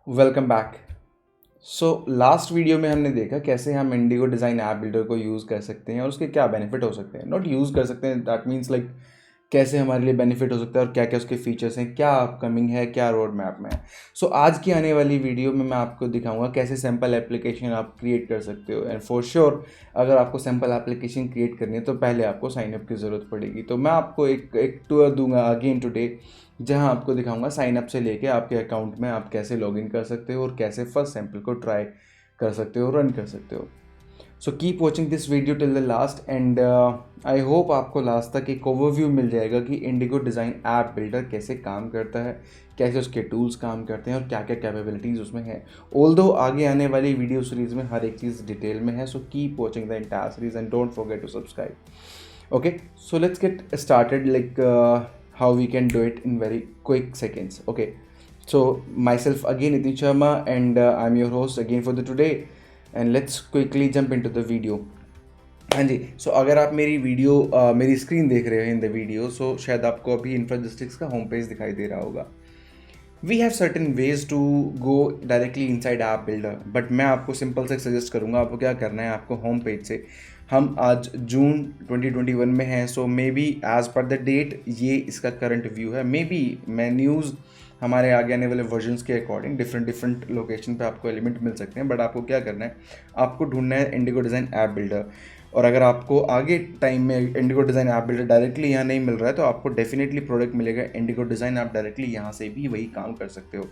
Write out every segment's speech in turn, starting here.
Welcome back. So last video में हमने देखा कैसे हम इंडिगो डिज़ाइन ऐप बिल्डर को यूज़ कर सकते हैं और उसके क्या बेनिफिट हो सकते हैं। नॉट यूज़ कर सकते हैं, दैट मीन्स लाइक कैसे हमारे लिए बेनिफिट हो सकता है और क्या क्या उसके फीचर्स हैं, क्या अपकमिंग है, क्या रोड मैप में है। सो आज की आने वाली वीडियो में मैं आपको दिखाऊंगा कैसे सैम्पल एप्लीकेशन आप क्रिएट कर सकते हो। एंड फॉर श्योर अगर आपको सैम्पल एप्लीकेशन क्रिएट करनी है तो पहले आपको साइनअप की ज़रूरत पड़ेगी। तो मैं आपको एक टूर दूंगा अगेन टुडे, जहां आपको दिखाऊंगा साइन अप से लेके आपके अकाउंट में आप कैसे लॉगिन कर सकते हो और कैसे फर्स्ट सैंपल को ट्राई कर सकते हो, रन कर सकते हो। सो keep watching this video till the last and I hope आपको लास्ट तक एक ओवरव्यू मिल जाएगा कि इंडिगो डिज़ाइन ऐप बिल्डर कैसे काम करता है, कैसे उसके टूल्स काम करते हैं और क्या क्या कैपेबिलिटीज़ उसमें है। ऑल्दो आगे आने वाली वीडियो सीरीज़ में हर एक चीज़ डिटेल में है। So keep watching the entire series and don't forget to subscribe. Okay, so let's get started like how we can do it in very quick seconds. Okay, so myself again Nitin Sharma and I'm your host again for the today, and let's quickly jump into the video. हाँ जी, सो अगर आप मेरी screen देख रहे हो in the video, सो शायद आपको अभी इंफ्रास्ट्रक्चर्स का होम पेज दिखाई दे रहा होगा। We have certain ways to go directly inside App Builder, but मैं आपको सिंपल से सजेस्ट करूँगा आपको क्या करना है। आपको होम पेज से, हम आज जून 2021 में हैं, so may be as per the date ये इसका करंट व्यू है। मे बी मैं न्यूज़ हमारे आगे आने वाले वर्जन्स के अकॉर्डिंग डिफरेंट डिफरेंट लोकेशन पे आपको एलिमेंट मिल सकते हैं, बट आपको क्या करना है, आपको ढूंढना है इंडिगो डिज़ाइन ऐप बिल्डर। और अगर आपको आगे टाइम में Indigo Design App Builder directly यहाँ नहीं मिल रहा है तो आपको डेफिनेटली प्रोडक्ट मिलेगा इंडिगो डिज़ाइन, आप डायरेक्टली यहाँ से भी वही काम कर सकते हो।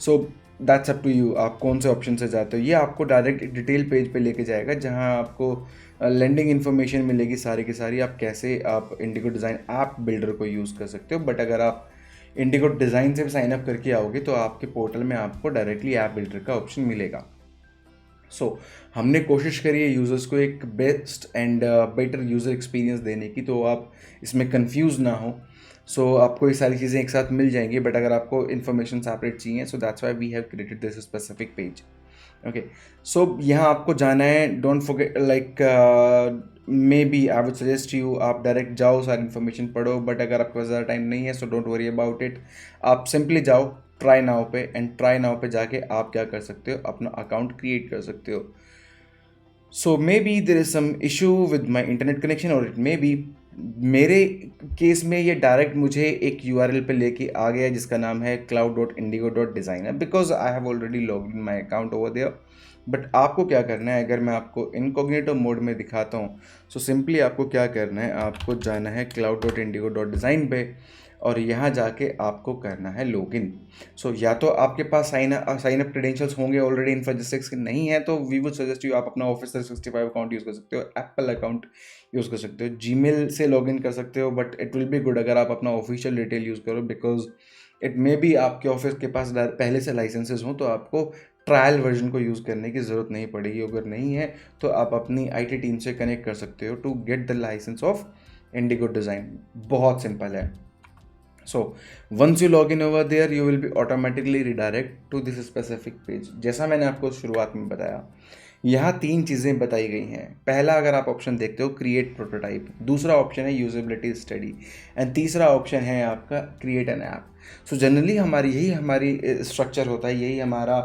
So that's up to you, आप कौन से ऑप्शन से जाते हो। ये आपको डायरेक्ट डिटेल पेज पे लेके जाएगा जहाँ आपको लैंडिंग इन्फॉर्मेशन मिलेगी सारी की सारी, आप कैसे आप इंडिगो डिज़ाइन ऐप बिल्डर को यूज़ कर सकते हो। बट अगर आप इंडिगो डिज़ाइन से भी साइन अप करके आओगे तो आपके पोर्टल में आपको डायरेक्टली ऐप बिल्डर का ऑप्शन मिलेगा। सो हमने कोशिश करी है यूज़र्स को एक best and better user experience देने की, तो आप इसमें कंफ्यूज ना हो। सो आपको ये सारी चीज़ें एक साथ मिल जाएंगी, बट अगर आपको इन्फॉर्मेशन सेपरेट चाहिए so that's why we have created this specific page. Okay, so यहाँ आपको जाना है, don't forget like maybe I would suggest you आप डायरेक्ट जाओ, सारी इन्फॉर्मेशन पढ़ो, बट अगर आपके पास ज़्यादा टाइम नहीं है so don't worry about it. आप सिंपली जाओ ट्राई नाउ पे, एंड ट्राई नाउ पे जाके आप क्या कर सकते हो, अपना अकाउंट क्रिएट कर सकते हो। So may be there is some issue with my internet connection, और इट मे बी मेरे केस में ये डायरेक्ट मुझे एक URL पे लेके आ गया जिसका नाम है cloud.indigo.designer, because I have already log in my account over there. But आपको क्या करना है, अगर मैं आपको इनकॉग्निटो मोड में दिखाता हूँ, सो सिंपली आपको क्या करना है, आपको जाना है cloud.indigo.design पे और यहाँ जाके आपको करना है लॉगिन। सो या तो आपके पास साइन अप क्रेडेंशियल्स होंगे ऑलरेडी इन्फोसिस के, नहीं है तो वी वुड सजेस्ट यू आप अपना ऑफिस 365 अकाउंट यूज़ कर सकते हो, एप्पल अकाउंट यूज़ कर सकते हो, जीमेल से लॉगिन कर सकते हो। But it will be good अगर आप अपना ऑफिशियल डिटेल यूज़ करो, बिकॉज इट मे बी आपके ऑफिस के पास पहले से लाइसेंसेज हों तो आपको ट्रायल वर्जन को यूज़ करने की ज़रूरत नहीं पड़ेगी। अगर नहीं है तो आप अपनी IT टीम से कनेक्ट कर सकते हो to get the licence of Indigo Design. बहुत सिंपल है। So once you log in over there, you will be automatically redirect to this specific page। जैसा मैंने आपको शुरुआत में बताया, यहाँ 3 चीज़ें बताई गई हैं। पहला अगर आप ऑप्शन देखते हो क्रिएट प्रोटोटाइप, दूसरा ऑप्शन है यूजेबिलिटी स्टडी, एंड तीसरा ऑप्शन है आपका create an app. So generally हमारी स्ट्रक्चर होता है, यही हमारा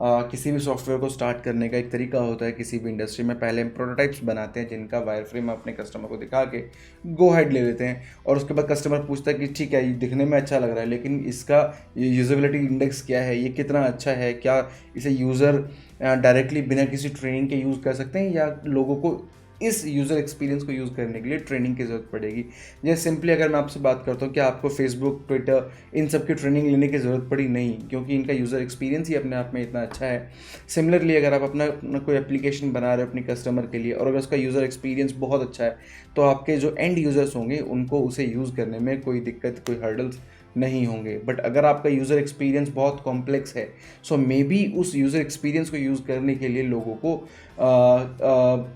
किसी भी सॉफ्टवेयर को स्टार्ट करने का एक तरीका होता है। किसी भी इंडस्ट्री में पहले हम प्रोटोटाइप्स बनाते हैं जिनका वायर फ्रेम अपने कस्टमर को दिखा के गो हेड ले लेते हैं, और उसके बाद कस्टमर पूछता है कि ठीक है ये दिखने में अच्छा लग रहा है लेकिन इसका यूजेबिलिटी इंडेक्स क्या है, ये कितना अच्छा है, क्या इसे यूज़र डायरेक्टली बिना किसी ट्रेनिंग के यूज़ कर सकते हैं, या लोगों को इस यूज़र एक्सपीरियंस को यूज़ करने के लिए ट्रेनिंग की ज़रूरत पड़ेगी। जैसे सिंपली अगर मैं आपसे बात करता हूँ कि आपको फेसबुक, ट्विटर, इन सब की ट्रेनिंग लेने की ज़रूरत पड़ी, नहीं, क्योंकि इनका यूज़र एक्सपीरियंस ही अपने आप में इतना अच्छा है। सिमिलरली अगर आप अपना कोई एप्लीकेशन बना रहे हो अपनी कस्टमर के लिए और अगर उसका यूज़र एक्सपीरियंस बहुत अच्छा है तो आपके जो एंड यूज़र्स होंगे उनको उसे यूज़ करने में कोई दिक्कत, कोई हर्डल्स नहीं होंगे। बट अगर आपका यूज़र एक्सपीरियंस बहुत कॉम्प्लेक्स है सो मे बी उस यूज़र एक्सपीरियंस को यूज़ करने के लिए लोगों को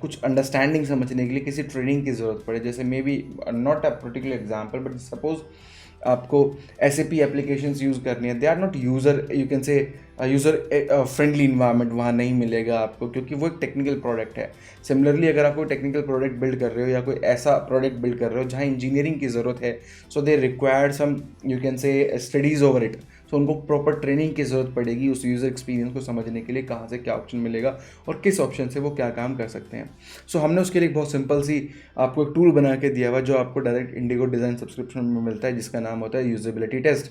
कुछ अंडरस्टैंडिंग समझने के लिए किसी ट्रेनिंग की ज़रूरत पड़े। जैसे maybe not a particular example, but suppose आपको SAP एप्लीकेशंस यूज़ करनी है, they are not user, you can say user friendly environment वहाँ नहीं मिलेगा आपको, क्योंकि वो एक टेक्निकल प्रोडक्ट है। सिमिलरली अगर आप कोई टेक्निकल प्रोडक्ट बिल्ड कर रहे हो या कोई ऐसा प्रोडक्ट बिल्ड कर रहे हो जहाँ इंजीनियरिंग की ज़रूरत है, so they required some, you can say, studies over it. So उनको प्रॉपर ट्रेनिंग की ज़रूरत पड़ेगी उस यूज़र एक्सपीरियंस को समझने के लिए, कहाँ से क्या ऑप्शन मिलेगा और किस ऑप्शन से वो क्या काम कर सकते हैं। सो हमने उसके लिए एक बहुत सिंपल सी आपको एक टूल बना के दिया हुआ जो आपको डायरेक्ट इंडिगो डिज़ाइन सब्सक्रिप्शन में मिलता है, जिसका नाम होता है यूजेबिलिटी टेस्ट।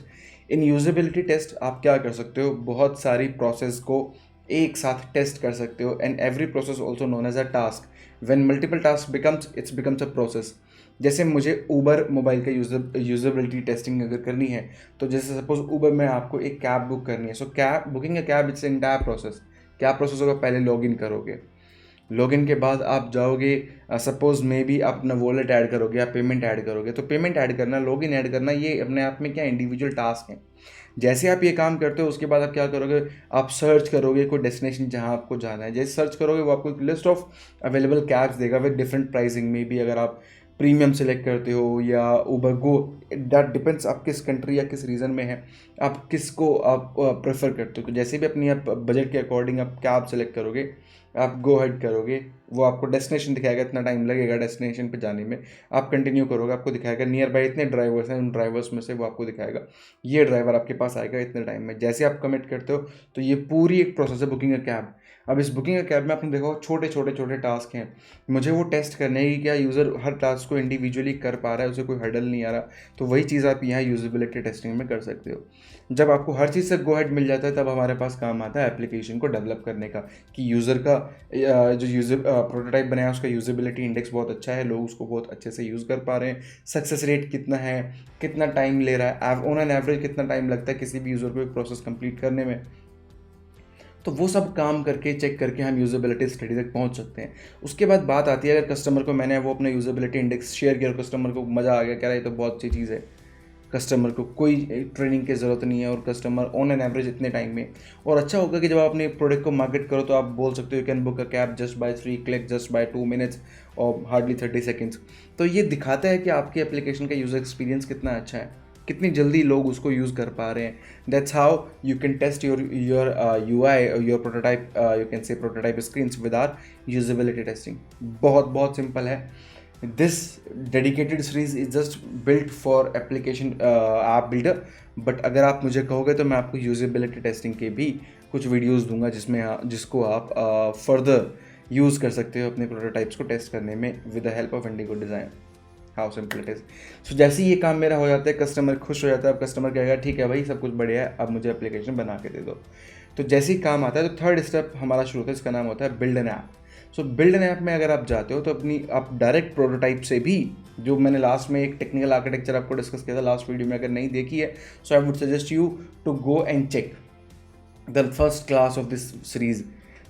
इन यूजेबिलिटी टेस्ट आप क्या कर सकते हो, बहुत सारी प्रोसेस को एक साथ टेस्ट कर सकते हो, and every process also known as a task. When multiple task becomes a process. जैसे मुझे ऊबर मोबाइल का यूजेबिलिटी टेस्टिंग अगर करनी है, तो जैसे सपोज ऊबर में आपको एक कैब बुक करनी है, so cab booking a cab it's entire process. क्या प्रोसेस होगा, पहले लॉगिन करोगे, लॉगिन के बाद आप जाओगे, सपोज मे बी आप अपना वॉलेट ऐड करोगे या पेमेंट ऐड करोगे, तो पेमेंट ऐड करना, लॉगिन ऐड करना, ये अपने आप में क्या इंडिविजुअल टास्क हैं। जैसे आप ये काम करते हो उसके बाद आप क्या करोगे, आप सर्च करोगे कोई डेस्टिनेशन जहाँ आपको जाना है। जैसे सर्च करोगे वो आपको एक लिस्ट ऑफ अवेलेबल कैब्स देगा विद डिफरेंट प्राइसिंग में भी। अगर आप प्रीमियम सेलेक्ट करते हो या उबर गो, दैट डिपेंड्स आप किस कंट्री या किस रीजन में है, आप किसको आप प्रेफर करते हो। तो जैसे भी अपनी आप बजट के अकॉर्डिंग आप कैब सेलेक्ट करोगे, आप गो हेड करोगे, वो आपको डेस्टिनेशन दिखाएगा, इतना टाइम लगेगा डेस्टिनेशन पे जाने में। आप कंटिन्यू करोगे, आपको दिखाएगा नियर बाय इतने ड्राइवर्स हैं, उन ड्राइवर्स में से वो आपको दिखाएगा ये ड्राइवर आपके पास आएगा इतने टाइम में। जैसे आप कमिट करते हो तो ये पूरी एक प्रोसेस है बुकिंग अ कैब। अब इस बुकिंग अ कैब में आपने देखा छोटे छोटे छोटे टास्क हैं, मुझे वो टेस्ट करने की क्या यूज़र हर टास्क को इंडिविजुअली कर पा रहा है, उसे कोई हर्डल नहीं आ रहा। तो वही चीज़ आप यहाँ यूजेबिलिटी टेस्टिंग में कर सकते हो। जब आपको हर चीज़ से गो हेड मिल जाता है, तब हमारे पास काम आता है एप्लीकेशन को डेवलप करने का, कि यूज़र का जो यूज़र प्रोटोटाइप बनाया उसका यूजेबिलिटी इंडेक्स बहुत अच्छा है, लोग उसको बहुत अच्छे से यूज़ कर पा रहे हैं, सक्सेस रेट कितना है, कितना टाइम ले रहा है, ऑन एन एवरेज कितना टाइम लगता है किसी भी यूज़र को एक प्रोसेस कंप्लीट करने में। तो वो सब काम करके चेक करके हम यूजेबिलिटी स्टडी तक पहुंच सकते हैं। उसके बाद बात आती है, अगर कस्टमर को मैंने वो अपना यूजेबिलिटी इंडेक्स शेयर किया और कस्टमर को मज़ा आ गया, कह रहा है ये तो बहुत अच्छी चीज़ है, कस्टमर को कोई ट्रेनिंग की ज़रूरत नहीं है और कस्टमर ऑन एन एवरेज इतने टाइम में। और अच्छा होगा कि जब आप अपने प्रोडक्ट को मार्केट करो तो आप बोल सकते हो you can book a cab just by 3 click, just by 2 minutes और हार्डली 30 सेकेंड्स। तो ये दिखाता है कि आपकी एप्लीकेशन का यूज़र एक्सपीरियंस कितना अच्छा है, कितनी जल्दी लोग उसको यूज़ कर पा रहे हैं। That's how you can test your UI, your prototype, you can say prototype screens with our usability testing. बहुत बहुत सिंपल है। This dedicated series is just built for application App Builder. But अगर आप मुझे कहोगे तो मैं आपको यूजेबिलिटी टेस्टिंग के भी कुछ वीडियोस दूंगा जिसको आप फर्दर यूज़ कर सकते हो अपने प्रोटोटाइप्स को टेस्ट करने में with the help of Indigo design. How simple it is. So जैसे ही ये काम मेरा हो जाता है, कस्टमर खुश हो जाता है। अब कस्टमर कहेगा ठीक है भाई सब कुछ बढ़िया है, अब मुझे एप्लीकेशन बना के दे दो। तो जैसे ही काम आता है तो थर्ड स्टेप हमारा शुरू होता है, इसका नाम होता है build an app. So build an app में अगर आप जाते हो तो आप डायरेक्ट प्रोटोटाइप से भी, जो मैंने लास्ट में एक टेक्निकल आर्किटेक्चर आपको डिस्कस किया था लास्ट वीडियो में, अगर नहीं देखी है so I would suggest you to go and check the first class of this series.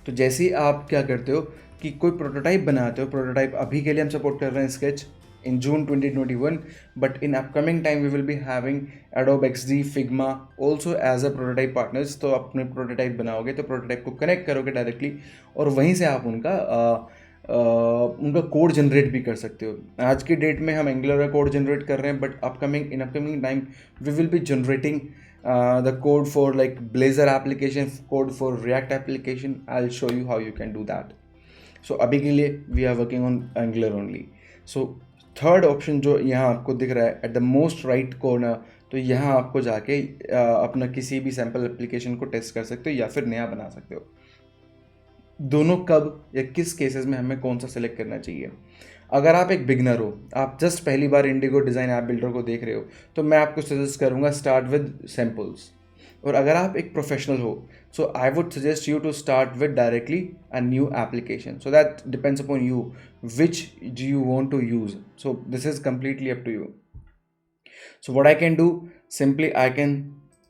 तो जैसे ही आप क्या करते हो कि कोई प्रोटोटाइप बनाते हो, प्रोटोटाइप अभी के लिए हम सपोर्ट कर रहे हैं sketch in June 2021, but in upcoming time we will be having Adobe XD, Figma also as a prototype partners। तो अपने प्रोटोटाइप बनाओगे तो प्रोटोटाइप को कनेक्ट करोगे डायरेक्टली और वहीं से आप उनका कोड जनरेट भी कर सकते हो। आज की डेट में हम एंगुलर का कोड जनरेट कर रहे हैं, but upcoming time we will be generating the code for like Blazor application, code for React application. I'll show you how you can do that. So अभी के लिए we are working on Angular only. So third option जो यहाँ आपको दिख रहा है at the most right corner, तो यहाँ आपको जाके अपना किसी भी सैम्पल एप्लीकेशन को टेस्ट कर सकते हो या फिर नया बना सकते हो। दोनों कब या किस केसेस में हमें कौन सा सिलेक्ट करना चाहिए। अगर आप एक बिगनर हो, आप जस्ट पहली बार इंडिगो डिज़ाइन ऐप बिल्डर को देख रहे हो, तो मैं आपको सजेस्ट करूँगा स्टार्ट विद सैम्पल्स। और अगर आप एक प्रोफेशनल हो, so I would suggest you to start with directly a new application. So that depends upon you which do you want to use. So this is completely up to you. So what I can do, simply I can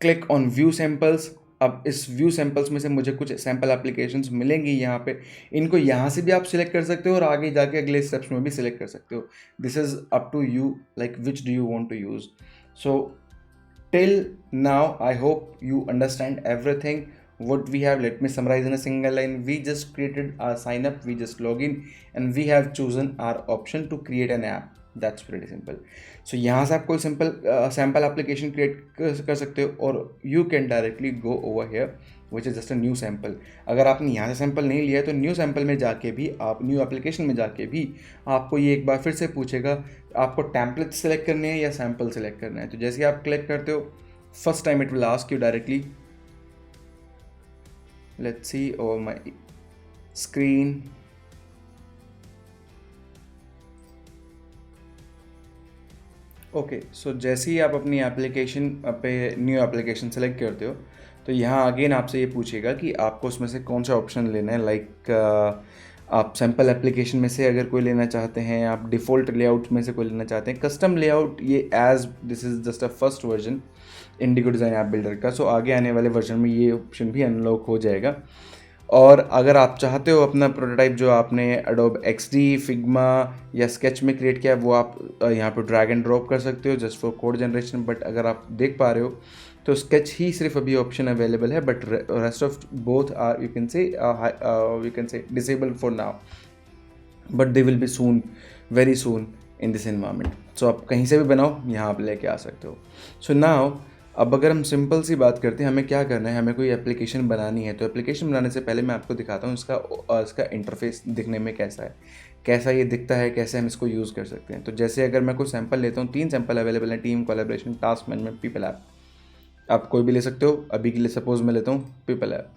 click on view samples। अब इस view samples में से मुझे कुछ sample applications मिलेंगी यहाँ पे, इनको यहाँ से भी आप सिलेक्ट कर सकते हो और आगे जाके अगले स्टेप्स में भी सिलेक्ट कर सकते हो। This is up to you, like which do you want to use. So till now I hope you understand everything what we have. Let me summarize in a single line. We just created our sign up, we just log in, and we have chosen our option to create an app. That's pretty simple. So यहाँ से आप कोई simple sample application create कर सकते हो और you can directly go over here which is just a new sample. अगर आपने यहाँ से सैम्पल नहीं लिया है तो न्यू सैम्पल में जाके भी आप, न्यू एप्लीकेशन में जाके भी आपको ये एक बार फिर से पूछेगा आपको टेम्पलेट सेलेक्ट करने हैं या सैम्पल सेलेक्ट करना है। तो जैसे आप क्लिक करते हो first time it will ask you directly. Let's see over my screen. Okay, so जैसे ही आप अपनी एप्लीकेशन पे न्यू एप्लीकेशन सेलेक्ट करते हो तो यहाँ अगेन आपसे ये पूछेगा कि आपको उसमें से कौन सा ऑप्शन लेना है। लाइक आप सैम्पल एप्लीकेशन में से अगर कोई लेना चाहते हैं, आप डिफ़ॉल्ट लेआउट में से कोई लेना चाहते हैं, कस्टम लेआउट, ये as this is just a first version Indigo Design App Builder का। सो आगे आने वाले वर्जन में ये ऑप्शन भी अनलॉक हो जाएगा। और अगर आप चाहते हो अपना प्रोटोटाइप जो आपने एडोब एक्सडी, फिग्मा या स्केच में क्रिएट किया है वो आप यहाँ पे ड्रैग एंड ड्रॉप कर सकते हो just for code generation. But अगर आप देख पा रहे हो तो स्केच ही सिर्फ अभी ऑप्शन अवेलेबल है, but rest of both are you can say disable for now, but they will be soon, very soon in this environment. So आप कहीं से भी बनाओ, यहाँ आप लेके आ सकते हो। सो नाउ अब अगर हम सिंपल सी बात करते हैं, हमें क्या करना है, हमें कोई एप्लीकेशन बनानी है। तो एप्लीकेशन बनाने से पहले मैं आपको दिखाता हूँ इसका इंटरफेस दिखने में कैसा है, कैसा ये दिखता है, कैसे हम इसको यूज़ कर सकते हैं। तो जैसे अगर मैं कोई सैंपल लेता हूँ, 3 सैंपल अवेलेबल हैं, team, collaboration, task management, people app. आप कोई भी ले सकते हो, अभी के लिए सपोज मैं लेता हूँ पीपल ऐप।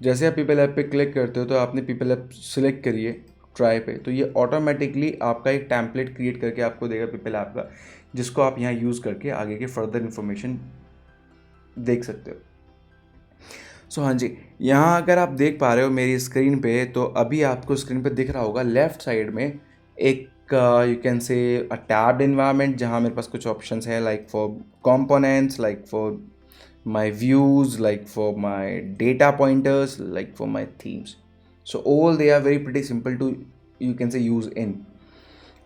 जैसे आप पीपल ऐप पे क्लिक करते हो तो आपने पीपल ऐप सिलेक्ट करिए ट्राई पे, तो ये ऑटोमेटिकली आपका एक टैम्पलेट क्रिएट करके आपको देगा पीपल ऐप का, जिसको आप यहाँ यूज़ करके आगे के फर्दर इन्फॉर्मेशन देख सकते हो। सो हाँ जी, यहाँ अगर आप देख पा रहे हो मेरी स्क्रीन पे, तो अभी आपको स्क्रीन पे दिख रहा होगा लेफ्ट साइड में एक यू कैन से अ टैब्ड एनवायरनमेंट, जहाँ मेरे पास कुछ ऑप्शंस है like for components, like for my views, like for my data pointers, like for my themes. So all they are very pretty simple to you can say use in.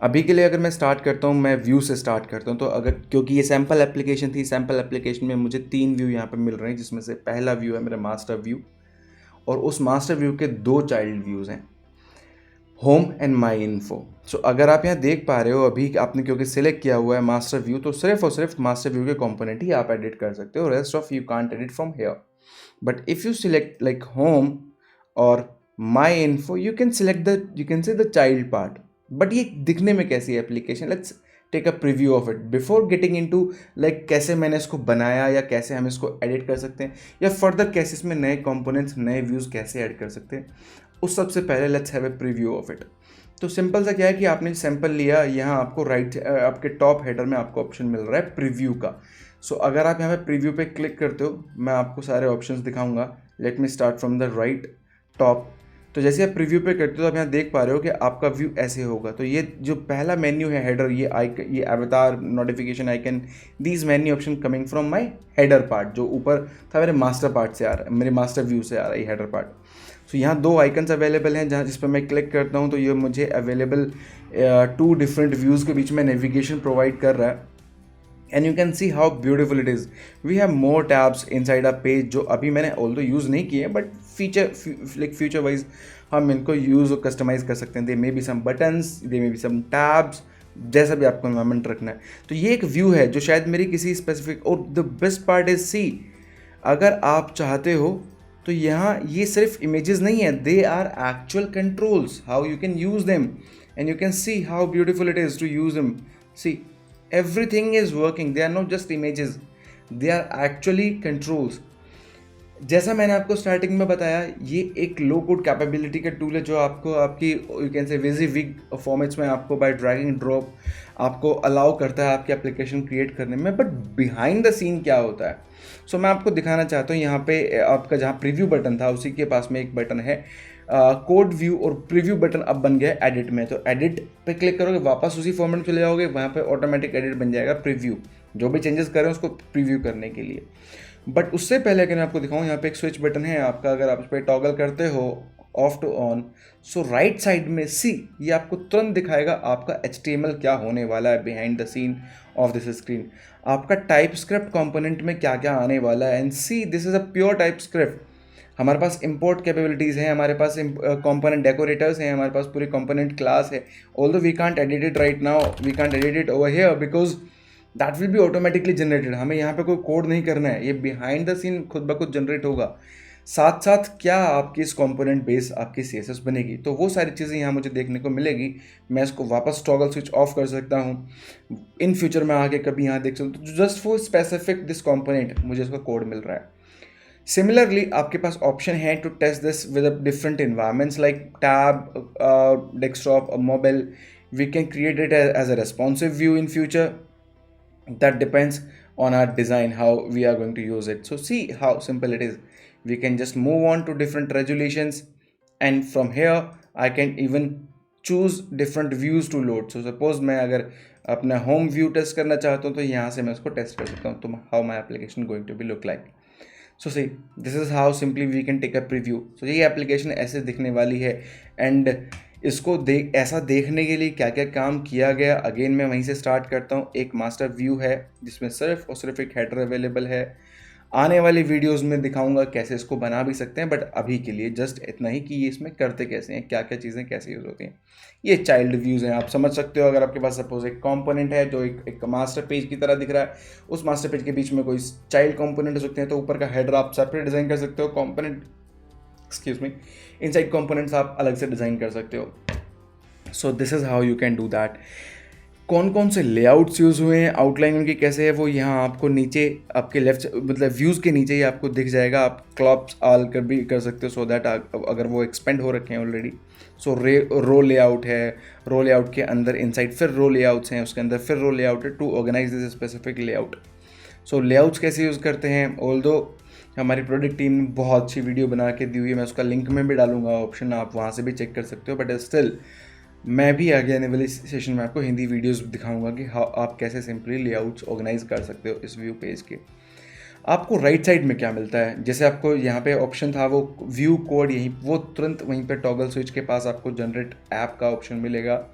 अभी के लिए अगर मैं start करता हूँ, मैं view से start करता हूँ। तो अगर क्योंकि ये सैम्पल एप्लीकेशन थी, सैम्पल एप्लीकेशन में मुझे 3 व्यू यहाँ पे मिल रहे हैं, जिसमें से पहला व्यू है मेरा मास्टर व्यू, और उस मास्टर व्यू के 2 चाइल्ड व्यूज़ हैं, होम एंड माई इन्फो। सो अगर आप यहाँ देख पा रहे हो, अभी आपने क्योंकि सिलेक्ट किया हुआ है मास्टर व्यू, तो सिर्फ और सिर्फ मास्टर व्यू के कंपोनेंट ही आप एडिट कर सकते हो, rest of you can't edit from here. But if you select like home और my info, you can say the child part. But ये दिखने में कैसी है application, let's take a preview of it before getting into like कैसे मैंने इसको बनाया, या कैसे हम इसको एडिट कर सकते हैं, या फर्दर कैसे इसमें नए कंपोनेंट्स, नए व्यूज़ कैसे ऐड कर सकते हैं। उस सबसे पहले let's have a preview of it. तो सिंपल सा क्या है कि आपने सैंपल लिया, यहाँ आपको आपके टॉप हेडर में आपको ऑप्शन मिल रहा है प्रीव्यू का। सो अगर आप यहाँ पे प्रीव्यू पे क्लिक करते हो, मैं आपको सारे ऑप्शंस दिखाऊंगा। Let me start from the right top. तो जैसे आप प्रीव्यू पे करते हो तो आप यहाँ देख पा रहे हो कि आपका व्यू ऐसे होगा। तो ये जो पहला मेन्यू है हेडर, ये अवतार, notification icon, these menu option coming from my header part, जो ऊपर था मेरे मास्टर पार्ट से आ रहा है, मेरे मास्टर व्यू से आ रहा है ये हेडर पार्ट। सो यहाँ 2 आइकन्स अवेलेबल हैं, जहाँ जिस पर मैं क्लिक करता हूँ तो ये मुझे अवेलेबल 2 डिफरेंट व्यूज़ के बीच में नेविगेशन प्रोवाइड कर रहा है। And you can see how beautiful it is. We have more tabs inside a page, जो अभी मैंने ऑल्दो यूज़ नहीं किए, बट फ्यूचर वाइज हम इनको यूज़ और कस्टमाइज़ कर सकते हैं। They may be some buttons, they may be some tabs, जैसा भी आपको एनवायरनमेंट रखना है। तो ये एक व्यू है जो शायद मेरी किसी स्पेसिफिक, और the best part is see, अगर आप चाहते हो तो यहाँ ये सिर्फ इमेजेस नहीं है, they are actual controls, how you can use them, and you can see how beautiful it is to use them. See everything is working, they are not just images, they are actually controls। जैसा मैंने आपको starting में बताया, ये एक लो code capability का tool है, जो आपको आपकी यू कैन से WYSIWYG फॉर्मेट्स में आपको बाय ड्रैग एंड ड्रॉप आपको अलाउ करता है आपकी एप्लीकेशन क्रिएट करने में। बट बिहाइंड द सीन क्या होता है, सो मैं आपको दिखाना चाहता हूँ। यहाँ पे आपका जहाँ प्रीव्यू बटन था, उसी के पास में एक बटन है कोड व्यू, और प्रीव्यू बटन अब बन गया है एडिट में। तो एडिट पे क्लिक करोगे, वापस उसी फॉर्मेट में चले जाओगे, वहाँ पे ऑटोमेटिक एडिट बन जाएगा प्रीव्यू, जो भी चेंजेस कर रहे हैं उसको प्रीव्यू करने के लिए। बट उससे पहले अगर मैं आपको दिखाऊँ, यहाँ पे एक स्विच बटन है आपका, अगर आप इस पर टॉगल करते हो off to on, so right side में सी, ये आपको तुरंत दिखाएगा आपका HTML क्या होने वाला है behind the scene of this screen, आपका टाइपस्क्रिप्ट कंपोनेंट में क्या क्या आने वाला है। And see, this is a pure TypeScript. हमारे पास इंपोर्ट कैपेबिलिटीज़ हैं, हमारे पास कंपोनेंट डेकोरेटर्स हैं, हमारे पास पूरी कंपोनेंट क्लास है। Although we can't edit it right now, we can't edit it over here because that will be automatically generated. हमें यहाँ पे कोई कोड नहीं करना है, ये बिहाइंड द सीन खुद ब खुद जनरेट होगा। साथ साथ क्या आपकी इस कंपोनेंट बेस आपकी CSS बनेगी, तो वो सारी चीज़ें यहाँ मुझे देखने को मिलेगी। मैं इसको वापस टॉगल स्विच ऑफ कर सकता हूँ। इन फ्यूचर में आगे कभी यहाँ देख सकता हूँ, just for specific this component मुझे इसका कोड मिल रहा है। सिमिलरली आपके पास ऑप्शन है to test this with different environments like tab, desktop, mobile. We can create it as a responsive view in future. That depends on our design, how we are going to use it. So see how simple it is. We can just move on to different resolutions, and from here I can even choose different views to load. So suppose मैं अगर अपना home view test करना चाहता हूँ तो यहाँ से मैं उसको टेस्ट कर सकता हूँ, तो how my application going to be look like. So see this is how simply we can take a preview. So ये एप्लीकेशन ऐसे दिखने वाली है. एंड इसको ऐसा देखने के लिए क्या क्या काम किया गया, अगेन मैं वहीं से स्टार्ट करता हूँ. एक मास्टर व्यू है जिसमें सिर्फ और सिर्फ एक हेडर अवेलेबल है. आने वाली वीडियोस में दिखाऊंगा कैसे इसको बना भी सकते हैं, बट अभी के लिए जस्ट इतना ही कि ये इसमें करते कैसे हैं, क्या क्या चीज़ें कैसे यूज़ होती हैं. ये चाइल्ड व्यूज़ हैं, आप समझ सकते हो. अगर आपके पास सपोज एक कंपोनेंट है जो एक मास्टर पेज की तरह दिख रहा है, उस मास्टर पेज के बीच में कोई चाइल्ड कंपोनेंट हो सकते हैं, तो ऊपर का हेडर आप सेपरेट डिज़ाइन कर सकते हो. Component excuse me inside components आप अलग से डिज़ाइन कर सकते हो. So this is how you can do that. कौन कौन से लेआउट्स यूज़ हुए हैं, आउटलाइन उनकी कैसे है, वो यहाँ आपको नीचे आपके लेफ्ट मतलब व्यूज़ के नीचे ही आपको दिख जाएगा. आप क्लॉप्स आल कर भी कर सकते हो, सो दैट अगर वो एक्सपेंड हो रखे हैं ऑलरेडी. सो रो लेआउट है, रो लेआउट के अंदर इनसाइड फिर रो लेआउट्स हैं, उसके अंदर फिर रो लेआउट है to organise this specific layout. So layouts कैसे यूज़ करते हैं, ऑल्दो हमारी प्रोडक्ट टीम ने बहुत अच्छी वीडियो बना के दी हुई है, मैं उसका लिंक में भी डालूंगा ऑप्शन, आप वहाँ से भी चेक कर सकते हो. बट स्टिल मैं भी आगे आने वाली सेशन में आपको हिंदी वीडियोस दिखाऊंगा कि हाँ आप कैसे सिंपली लेआउट्स ऑर्गेनाइज कर सकते हो इस व्यू पेज के. आपको राइट साइड में क्या मिलता है, जैसे आपको यहाँ पे ऑप्शन था वो व्यू कोड, यहीं वो तुरंत वहीं पे टॉगल स्विच के पास आपको जनरेट ऐप का ऑप्शन मिलेगा.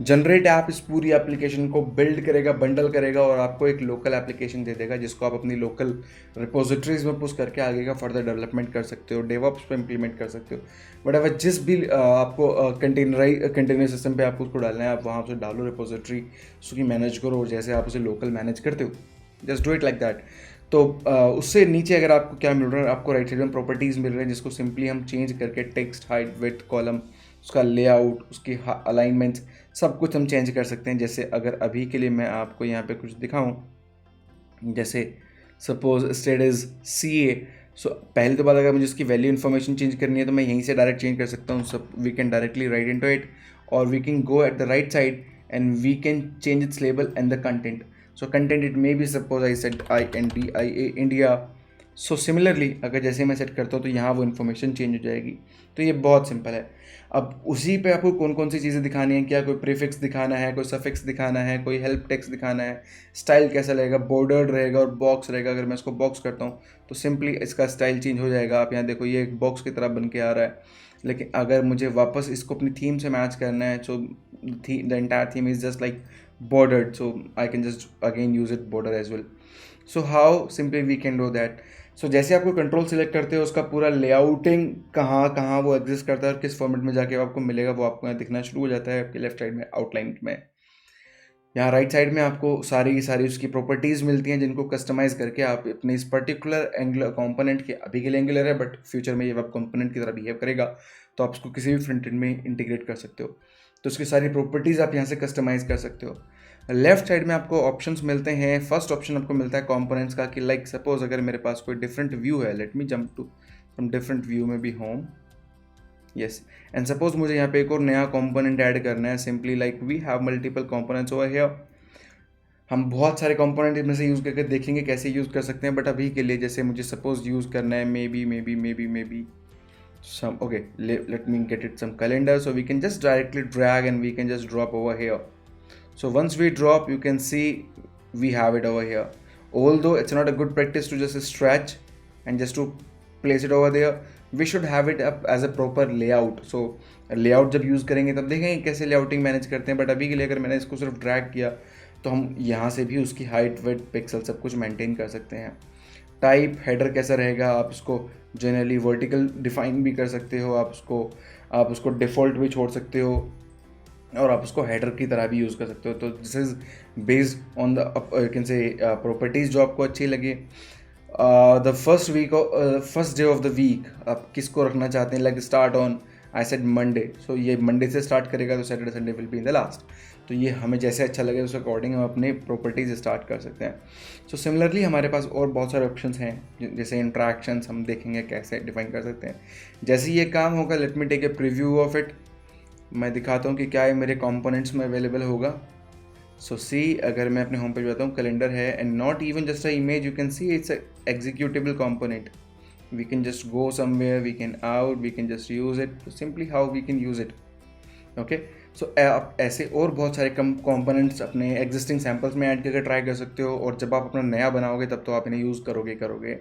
जनरेट ऐप इस पूरी एप्लीकेशन को बिल्ड करेगा, बंडल करेगा और आपको एक लोकल एप्लीकेशन दे देगा जिसको आप अपनी लोकल रिपोजिटरीज में पुश करके आगे का फर्दर डेवलपमेंट कर सकते हो, डेवऑप्स पे इम्प्लीमेंट कर सकते हो. वट जिस भी आपको कंटेनर सिस्टम पे आपको उसको डालना है, आप वहाँ से डालो रिपोजिटरी, उसकी मैनेज करो, और जैसे आप उसे लोकल मैनेज करते हो just do it like that. तो उससे नीचे अगर आपको क्या मिल रहा है, आपको राइट साइड में प्रॉपर्टीज़ मिल रहे हैं जिसको सिंपली हम चेंज करके टेक्स्ट, हाइट, विड्थ, कॉलम, उसका लेआउट, उसकी अलाइनमेंट्स सब कुछ हम चेंज कर सकते हैं. जैसे अगर अभी के लिए मैं आपको यहाँ पे कुछ दिखाऊं, जैसे सपोज स्टेट इज़ CA. सो पहले तो बात अगर मुझे उसकी वैल्यू इन्फॉर्मेशन चेंज करनी है तो मैं यहीं से डायरेक्ट चेंज कर सकता हूँ. सब we can directly write into it, और we can go at the right side and we can change its label and the content. So content it may be suppose I set INDIA India. So similarly अगर जैसे मैं set करता हूँ तो यहाँ वो information change हो जाएगी. तो ये बहुत सिंपल है. अब उसी पे आपको कौन कौन सी चीज़ें दिखानी है, क्या कोई प्रीफिक्स दिखाना है, कोई सफिक्स दिखाना है, कोई हेल्प टेक्स्ट दिखाना है, स्टाइल कैसा रहेगा, बॉर्डर्ड रहेगा और बॉक्स रहेगा. अगर मैं इसको बॉक्स करता हूँ तो सिंपली इसका स्टाइल चेंज हो जाएगा. आप यहाँ देखो ये एक बॉक्स की तरह बन के आ रहा है. लेकिन अगर मुझे वापस इसको अपनी थीम से मैच करना है, so the entire theme is just like bordered, so I can just again use it border as well. So how simply we can do that. So जैसे आपको कंट्रोल सेलेक्ट करते हो उसका पूरा लेआउटिंग कहाँ कहाँ वो एग्जिस्ट करता है और किस फॉर्मेट में जाके आपको मिलेगा वो आपको यहाँ दिखना शुरू हो जाता है आपके लेफ्ट साइड में आउटलाइन में. यहाँ राइट साइड में आपको सारी की सारी उसकी प्रॉपर्टीज़ मिलती हैं जिनको कस्टमाइज़ करके आप अपने इस पर्टिकुलर एंगुलर कंपोनेंट के, अभी के लिए एंगुलर है बट फ्यूचर में ये वेब कंपोनेंट की तरह बिहेव करेगा, तो आप उसको किसी भी फ्रंट एंड में इंटीग्रेट कर सकते हो. तो उसकी सारी प्रॉपर्टीज़ आप यहाँ से कस्टमाइज़ कर सकते हो. लेफ्ट साइड में आपको ऑप्शंस मिलते हैं. फर्स्ट ऑप्शन आपको मिलता है कंपोनेंट्स का, कि लाइक सपोज अगर मेरे पास कोई डिफरेंट व्यू है, let me jump to from different view में भी होम, यस, एंड सपोज मुझे यहाँ पे एक और नया कंपोनेंट ऐड करना है. Simply like we have multiple components over here. हम बहुत सारे कंपोनेंट इसमें से यूज़ करके देखेंगे कैसे यूज़ कर सकते हैं, बट अभी के लिए जैसे मुझे सपोज यूज़ करना है may be some, okay, let me get it some calendar, so we can just directly drag and we can just drop over here. So once we drop, you can see we have it over here. Although it's not a good practice to just stretch and just to place it over there, we should have it up as a proper layout. So layout जब use करेंगे तब देखेंगे कैसे layouting manage करते हैं, but अभी के लिए अगर मैंने इसको सिर्फ ड्रैग किया तो हम यहाँ से भी उसकी हाइट, वेट, पिक्सल सब कुछ मेंटेन कर सकते हैं. टाइप हेडर कैसा रहेगा, आप इसको जनरली वर्टिकल डिफाइन भी कर सकते हो, आप उसको डिफ़ॉल्ट भी छोड़ सकते हो और आप उसको हेडर की तरह भी यूज़ कर सकते हो. तो this is based on the can say properties जो आपको अच्छी लगे. The first day of the week आप किसको रखना चाहते हैं, like start on I said Monday, so ये मंडे से स्टार्ट करेगा तो Saturday Sunday will be in the last. तो ये हमें जैसे अच्छा लगे उस अकॉर्डिंग हम अपने प्रॉपर्टीज स्टार्ट कर सकते हैं। सो सिमिलरली हमारे पास और बहुत सारे ऑप्शंस हैं, जैसे इंट्रैक्शंस हम देखेंगे कैसे डिफाइन कर सकते हैं। जैसे ये काम होगा, let me take a preview of it. मैं दिखाता हूँ कि क्या ये मेरे कंपोनेंट्स में अवेलेबल होगा। सो सी, अगर मैं अपने होम पेज पे जाता हूँ, कैलेंडर है, and not even just a image, you can see it's executable component. We can just go somewhere, we can out, we can just use it, so simply how we can use it, okay? So आप ऐसे और बहुत सारे components अपने existing samples में add करके try कर सकते हो, और जब आप अपना नया बनाओगे तब तो आप इन्हें यूज़ करोगे।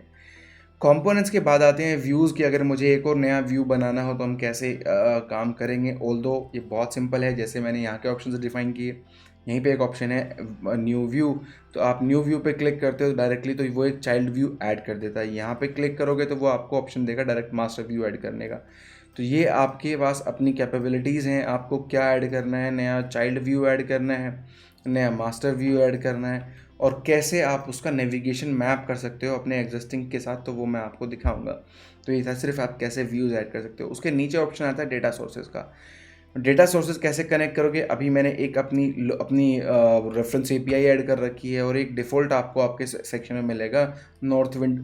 कंपोनेंट्स के बाद आते हैं व्यूज़ की। अगर मुझे एक और नया व्यू बनाना हो तो हम कैसे काम करेंगे। ऑल्दो ये बहुत सिंपल है, जैसे मैंने यहाँ के ऑप्शन डिफाइन किए, यहीं पे एक ऑप्शन है न्यू व्यू, तो आप न्यू व्यू पे क्लिक करते हो डायरेक्टली तो वो एक चाइल्ड व्यू ऐड कर देता है। यहाँ पे क्लिक करोगे तो वो आपको ऑप्शन देगा डायरेक्ट मास्टर व्यू ऐड करने का। तो ये आपके पास अपनी कैपेबिलिटीज़ हैं, आपको क्या ऐड करना है, नया चाइल्ड व्यू ऐड करना है, नया मास्टर व्यू ऐड करना है, और कैसे आप उसका नेविगेशन मैप कर सकते हो अपने एग्जिस्टिंग के साथ, तो वो मैं आपको दिखाऊंगा। तो ये था सिर्फ आप कैसे व्यूज़ ऐड कर सकते हो। उसके नीचे ऑप्शन आता है डेटा सोर्सेज का। डेटा सोर्सेज कैसे कनेक्ट करोगे, अभी मैंने एक अपनी रेफरेंस एपीआई ऐड कर रखी है, और एक डिफ़ॉल्ट आपको आपके सेक्शन में मिलेगा नॉर्थ विंड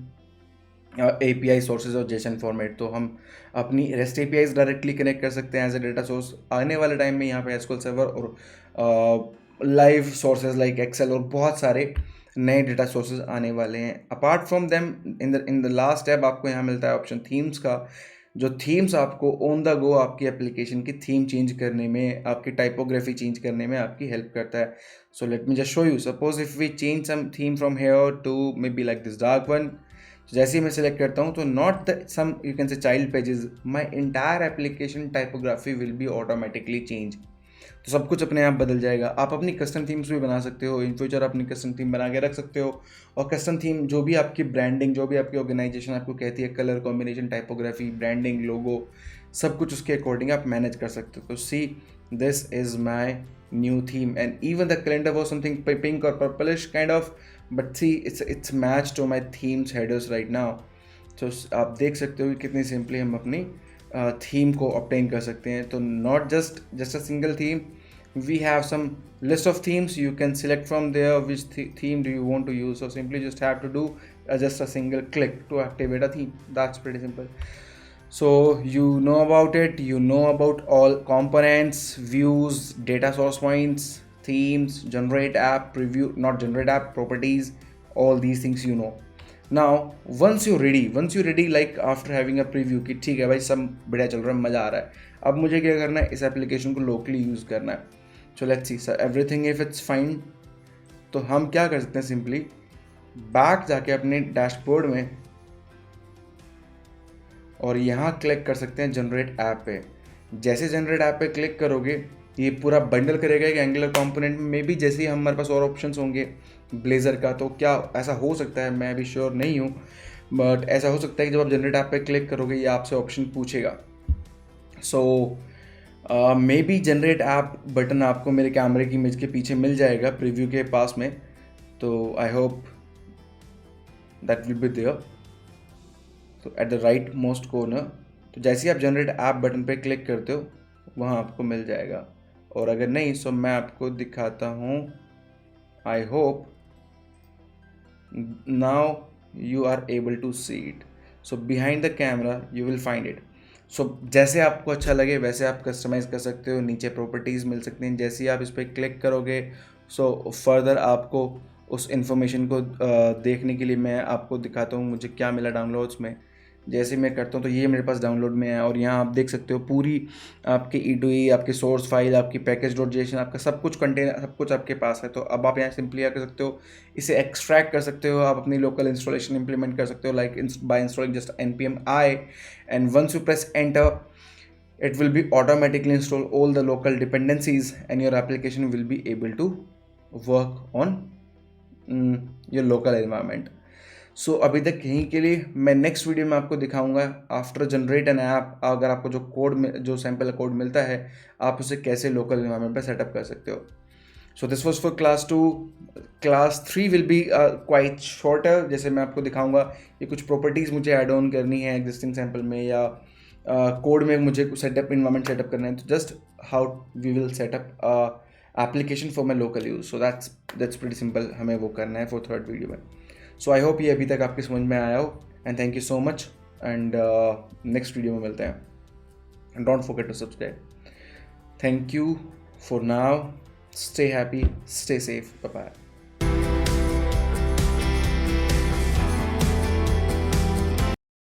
एपीआई सोर्सेज और जेसन फॉर्मेट। तो हम अपनी रेस्ट एपीआईज डायरेक्टली कनेक्ट कर सकते हैं एज ए डेटा सोर्स। आने वाले टाइम में यहाँ पे एसक्यूएल सर्वर और लाइव सोर्सेज लाइक एक्सेल और बहुत सारे नए डेटा सोर्सेज आने वाले हैं। Apart from them in the last tab आपको यहाँ मिलता है ऑप्शन थीम्स का, जो थीम्स आपको ऑन द गो आपकी एप्लीकेशन की थीम चेंज करने में, आपकी टाइपोग्राफी चेंज करने में आपकी हेल्प करता है। So let me just show you. Suppose if we change some theme from here to maybe like this dark one, जैसे ही मैं सिलेक्ट करता हूँ तो not the some you can say child pages, my entire application typography will be automatically change. तो सब कुछ अपने आप बदल जाएगा। आप अपनी कस्टम थीम्स भी बना सकते हो, इन फ्यूचर अपनी कस्टम थीम बना के रख सकते हो, और कस्टम थीम जो भी आपकी ब्रांडिंग, जो भी आपकी ऑर्गेनाइजेशन आपको कहती है, कलर कॉम्बिनेशन, टाइपोग्राफी, ब्रांडिंग, लोगो, सब कुछ उसके अकॉर्डिंग आप मैनेज कर सकते हो। तो see, this is my new theme, and even the calendar was something pink और purplish kind of, but see it's match to my themes headers right now. तो आप देख सकते हो कि कितनी सिंपली हम अपनी थीम को ऑब्टेन कर सकते हैं। तो not just a single theme, we have some list of themes, you can select from there which theme do you want to use. So simply just have to do just a single click to activate a theme. That's pretty simple. So you know about it, you know about all components, views, data source points, themes, generate app, preview, not generate app, properties, all these things you know. Now once you're ready like after having a preview कि ठीक है भाई सब बढ़िया चल रहा है, मज़ा आ रहा है, अब मुझे क्या करना है, इस एप्लीकेशन को लोकली यूज़ करना है। So let's see sir everything if it's fine, तो हम क्या कर सकते हैं, सिंपली बैक जाके अपने डैशबोर्ड में और यहाँ क्लिक कर सकते हैं जनरेट ऐप पे। जैसे जनरेट ऐप पे क्लिक करोगे ये पूरा बंडल करेगा एक एंगुलर कंपोनेंट में भी। जैसे ही हमारे पास और ऑप्शंस होंगे ब्लेजर का, तो क्या ऐसा हो सकता है, मैं अभी श्योर नहीं हूँ, बट ऐसा हो सकता है कि जब आप जनरेट ऐप पे क्लिक करोगे ये आपसे ऑप्शन पूछेगा। So may be generate app button आपको मेरे कैमरे की इमेज के पीछे मिल जाएगा प्रीव्यू के पास में, तो I hope that will be there, तो at the right most corner. तो जैसे ही आप जनरेट ऐप बटन पे क्लिक करते हो वहाँ आपको मिल जाएगा, और अगर नहीं सो मैं आपको दिखाता हूँ। I hope now you are able to see it. So behind the camera you will find it. So जैसे आपको अच्छा लगे वैसे आप कस्टमाइज़ कर सकते हो, नीचे प्रॉपर्टीज़ मिल सकती हैं। जैसे ही आप इस पर क्लिक करोगे सो फर्दर आपको उस इंफॉर्मेशन को देखने के लिए मैं आपको दिखाता हूँ मुझे क्या मिला डाउनलोड्स में। जैसे मैं करता हूँ तो ये मेरे पास डाउनलोड में है, और यहाँ आप देख सकते हो पूरी आपकी E2E, आपकी सोर्स फाइल, आपकी पैकेज.json, आपका सब कुछ कंटेनर, सब कुछ आपके पास है। तो अब आप यहाँ सिंपली क्या कर सकते हो, इसे एक्सट्रैक्ट कर सकते हो, आप अपनी लोकल इंस्टॉलेशन इंप्लीमेंट कर सकते हो, like by installing just npm i, and once you press enter it will be automatically install all the local dependencies and your application will be able to work on your local environment. सो अभी तक यहीं के लिए, मैं next video में आपको दिखाऊंगा after generate N app, अगर आपको जो कोड में जो सैम्पल कोड मिलता है आप उसे कैसे लोकल एनवायरनमेंट पर सेटअप कर सकते हो। So this was for class 2. Class 3 will be quite shorter. जैसे मैं आपको दिखाऊंगा ये कुछ प्रॉपर्टीज़ मुझे ऐड ऑन करनी है एग्जिस्टिंग सैम्पल में, या कोड में मुझे सेटअप इन्वायरमेंट सेटअप करना है, तो just how we will setup application for my local use. So that's pretty simple. हमें वो करना है फॉर थर्ड वीडियो में. सो आई होप ये अभी तक आपकी समझ में आया हो, and thank you so much. And next video में मिलते हैं. And don't forget to subscribe. Thank you for now. Stay happy, stay safe. Bye bye.